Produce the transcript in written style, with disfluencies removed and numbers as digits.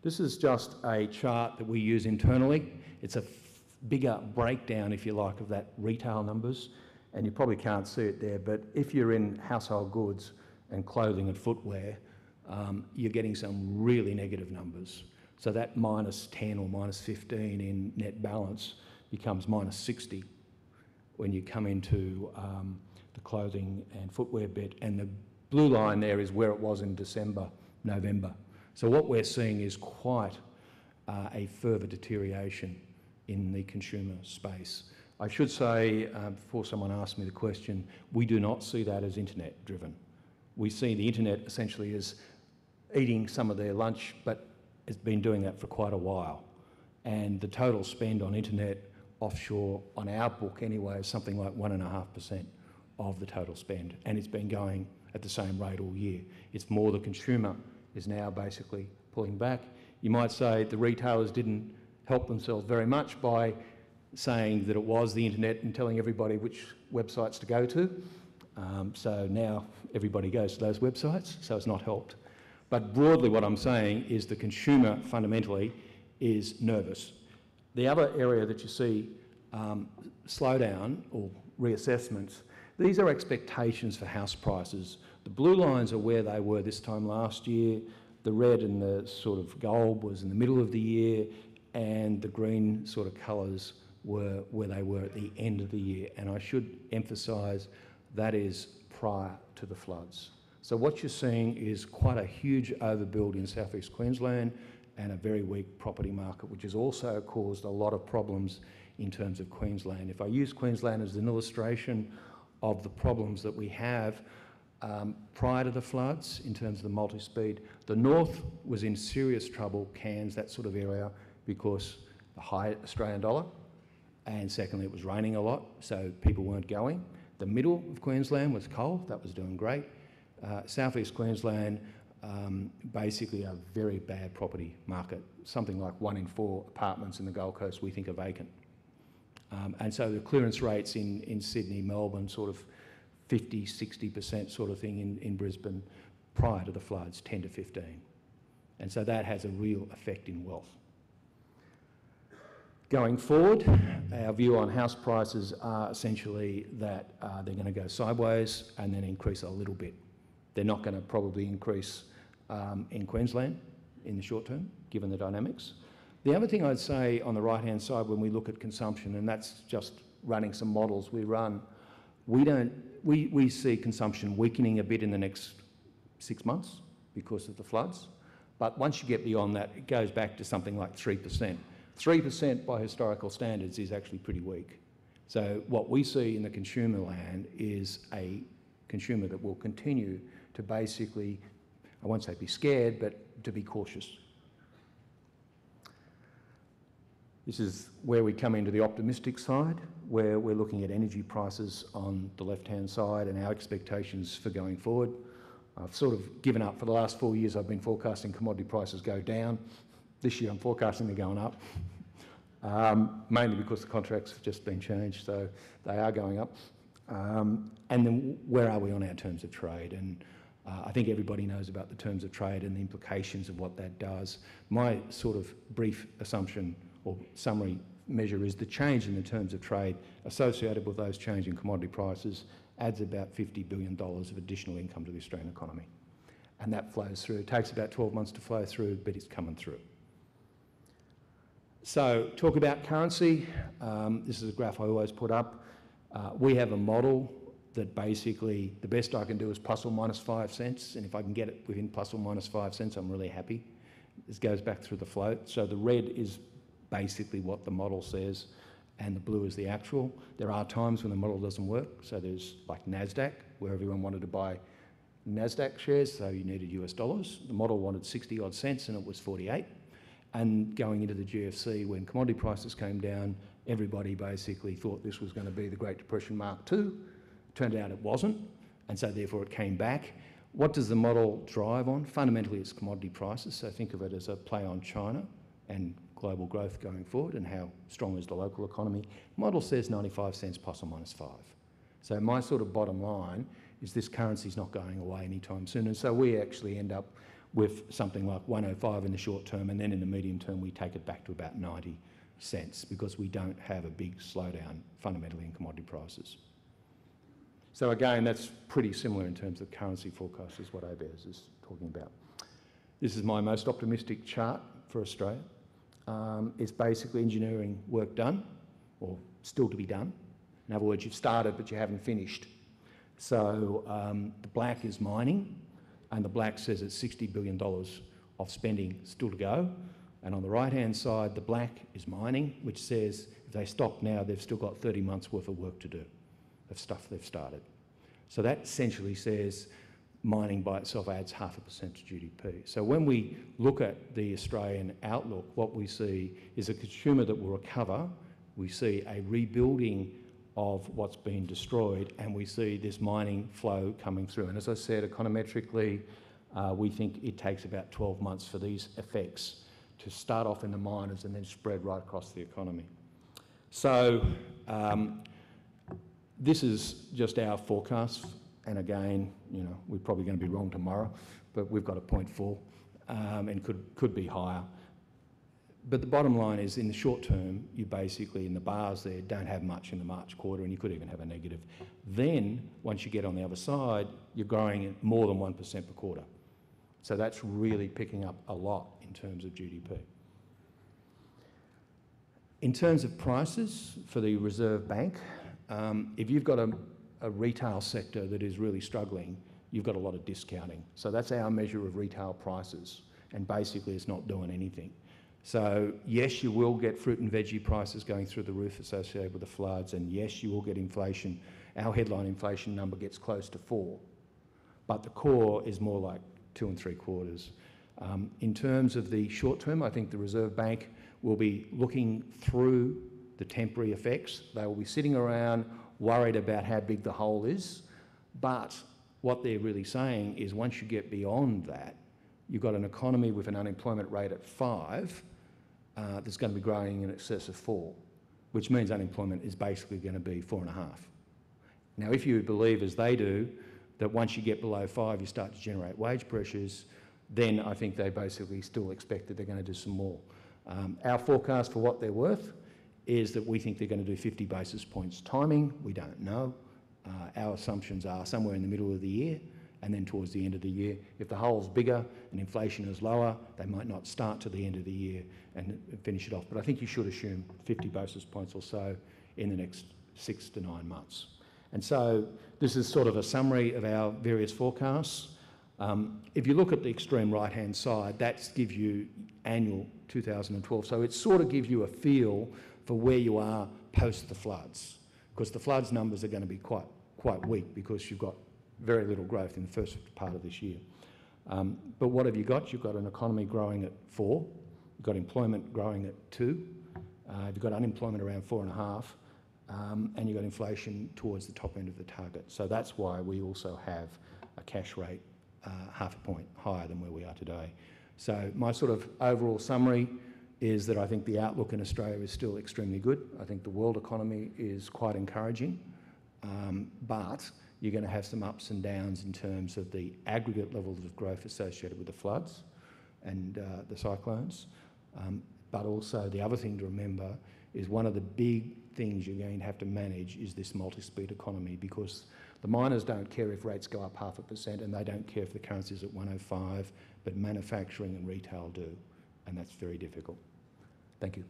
This is just a chart that we use internally. It's a bigger breakdown, if you like, of that retail numbers, and you probably can't see it there, but if you're in household goods and clothing and footwear, you're getting some really negative numbers. So that -10 or -15 in net balance becomes -60 when you come into the clothing and footwear bit, and the blue line there is where it was in December, November. So what we're seeing is quite a further deterioration in the consumer space. I should say, before someone asks me the question, we do not see that as internet driven. We see the internet essentially as eating some of their lunch, but it's been doing that for quite a while. And the total spend on internet offshore, on our book anyway, is something like 1.5% of the total spend. And it's been going at the same rate all year. It's more the consumer is now basically pulling back. You might say the retailers didn't help themselves very much by saying that it was the internet and telling everybody which websites to go to. So now everybody goes to those websites, so it's not helped. But broadly what I'm saying is the consumer fundamentally is nervous. The other area that you see slowdown or reassessments, these are expectations for house prices. The blue lines are where they were this time last year. The red and the sort of gold was in the middle of the year, and the green sort of colours were where they were at the end of the year. And I should emphasise that is prior to the floods. So what you're seeing is quite a huge overbuild in South East Queensland and a very weak property market, which has also caused a lot of problems in terms of Queensland. If I use Queensland as an illustration of the problems that we have prior to the floods in terms of the multi-speed, the north was in serious trouble, Cairns, that sort of area, because the high Australian dollar, and secondly it was raining a lot, so people weren't going. The middle of Queensland was coal, that was doing great. South East Queensland, basically a very bad property market. Something like 1 in 4 apartments in the Gold Coast we think are vacant. And so the clearance rates in Sydney, Melbourne, sort of 50, 60% sort of thing in Brisbane prior to the floods, 10 to 15. And so that has a real effect in wealth. Going forward, our view on house prices are essentially that they're going to go sideways and then increase a little bit. They're not going to probably increase in Queensland in the short term, given the dynamics. The other thing I'd say on the right-hand side when we look at consumption, and that's just running some models we run, we see consumption weakening a bit in the next 6 months because of the floods. But once you get beyond that, it goes back to something like 3%. 3% by historical standards is actually pretty weak. So what we see in the consumer land is a consumer that will continue to basically, I won't say be scared, but to be cautious. This is where we come into the optimistic side, where we're looking at energy prices on the left-hand side and our expectations for going forward. I've sort of given up. For the last 4 years, I've been forecasting commodity prices go down. This year, I'm forecasting they're going up, mainly because the contracts have just been changed, so they are going up. And then where are we on our terms of trade? And I think everybody knows about the terms of trade and the implications of what that does. My sort of brief assumption or summary measure is the change in the terms of trade associated with those changing commodity prices adds about $50 billion of additional income to the Australian economy. And that flows through. It takes about 12 months to flow through, but it's coming through. So talk about currency. This is a graph I always put up. We have a model that basically the best I can do is plus or minus 5 cents, and if I can get it within plus or minus 5 cents, I'm really happy. This goes back through the float. So the red is basically what the model says, and the blue is the actual. There are times when the model doesn't work. So there's like NASDAQ, where everyone wanted to buy NASDAQ shares, so you needed US dollars. The model wanted 60 odd cents and it was 48. And going into the GFC, when commodity prices came down, everybody basically thought this was going to be the Great Depression Mark II. Turned out it wasn't, and so therefore it came back. What does the model drive on? Fundamentally, it's commodity prices, so think of it as a play on China and global growth going forward and how strong is the local economy. Model says 95 cents plus or minus 5. So my sort of bottom line is this currency's not going away anytime soon, and so we actually end up with something like 105 in the short term, and then in the medium term we take it back to about 90 cents because we don't have a big slowdown fundamentally in commodity prices. So again, that's pretty similar in terms of currency forecast as what ABARES is talking about. This is my most optimistic chart for Australia. It's basically engineering work done, or still to be done. In other words, you've started but you haven't finished. So the black is mining, and the black says it's $60 billion of spending still to go. And on the right-hand side, the black is mining, which says if they stop now, they've still got 30 months worth of work to do, of stuff they've started. So that essentially says mining by itself adds 0.5% to GDP. So when we look at the Australian outlook, what we see is a consumer that will recover. We see a rebuilding of what's been destroyed, and we see this mining flow coming through. And as I said, econometrically, we think it takes about 12 months for these effects to start off in the miners and then spread right across the economy. So this is just our forecast, and again, you know, we're probably going to be wrong tomorrow, but we've got a 0.4 and could be higher. But the bottom line is, in the short term, you basically, in the bars there, don't have much in the March quarter, and you could even have a negative. Then, once you get on the other side, you're growing at more than 1% per quarter. So that's really picking up a lot in terms of GDP. In terms of prices for the Reserve Bank, if you've got a retail sector that is really struggling, you've got a lot of discounting. So that's our measure of retail prices, and basically it's not doing anything. So yes, you will get fruit and veggie prices going through the roof associated with the floods, and yes, you will get inflation. Our headline inflation number gets close to 4, but the core is more like 2 3/4. In terms of the short term, I think the Reserve Bank will be looking through the temporary effects. They will be sitting around worried about how big the hole is, but what they're really saying is once you get beyond that, you've got an economy with an unemployment rate at 5 that's going to be growing in excess of 4, which means unemployment is basically going to be 4.5. Now, if you believe, as they do, that once you get below 5, you start to generate wage pressures, then I think they basically still expect that they're going to do some more. Our forecast for what they're worth is that we think they're going to do 50 basis points timing. We don't know. Our assumptions are somewhere in the middle of the year, and then towards the end of the year. If the hole's bigger and inflation is lower, they might not start to the end of the year and finish it off. But I think you should assume 50 basis points or so in the next 6 to 9 months. And so this is sort of a summary of our various forecasts. If you look at the extreme right-hand side, that gives you annual 2012. So it sort of gives you a feel for where you are post the floods, because the floods numbers are going to be quite weak because you've got very little growth in the first part of this year. But what have you got? You've got an economy growing at 4, you've got employment growing at 2, you've got unemployment around 4.5, and you've got inflation towards the top end of the target. So that's why we also have a cash rate 0.5 point higher than where we are today. So my sort of overall summary is that I think the outlook in Australia is still extremely good. I think the world economy is quite encouraging, but you're going to have some ups and downs in terms of the aggregate levels of growth associated with the floods and the cyclones. But also the other thing to remember is one of the big things you're going to have to manage is this multi-speed economy, because the miners don't care if rates go up 0.5% and they don't care if the currency's at 105, but manufacturing and retail do, and that's very difficult. Thank you.